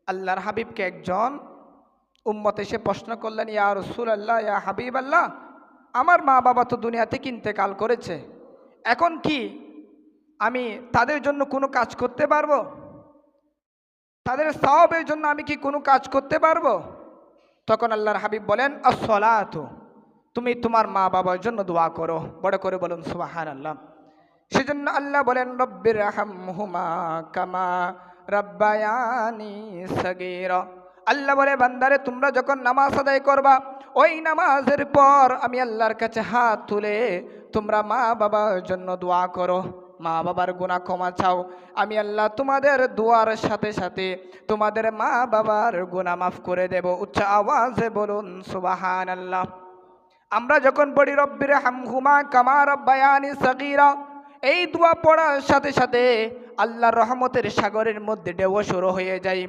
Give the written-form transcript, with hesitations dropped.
আল্লাহর হাবিবকে একজন উম্মত এসে প্রশ্ন করলেন, ইয়া রাসূলুল্লাহ, ইয়া হাবিবাল্লাহ, আমার মা বাবা তো দুনিয়া থেকে ইন্তেকাল করেছে, এখন কি আমি তাদের জন্য কোনো কাজ করতে পারবো? তাদের সওয়াবের জন্য আমি কি কোনো কাজ করতে পারবো? তখন আল্লাহর হাবিব বলেন, আসসালাতু, তুমি তোমার মা বাবার জন্য দোয়া করো। বড় করে বলুন সুবহানাল্লাহ। সেজন্য আল্লাহ বলেন, রব্বির রাহমহুমা কামা রাব্বায়ানি সগীরা। আল্লাহ বলে, বান্দারে তোমরা যখন নামাজ আদায় করবা, ওই নামাজের পর আমি আল্লাহর কাছে হাত তুলে তোমরা মা বাবার জন্য দোয়া করো, মা বাবার গুনাহ ক্ষমা চাও। আমি আল্লাহ তোমাদের দোয়ার সাথে সাথে তোমাদের মা বাবার গুনাহ মাফ করে দেব। উচ্চ আওয়াজে বলুন সুবহানাল্লাহ। আমরা যখন পড়ি রব্বির হামহুমা কামা রাব্বায়ানি সগীরা, এই দোয়া পড়ার সাথে সাথে আল্লাহর রহমতের সাগরের মধ্যে ঢেউ শুরু হয়ে যায়।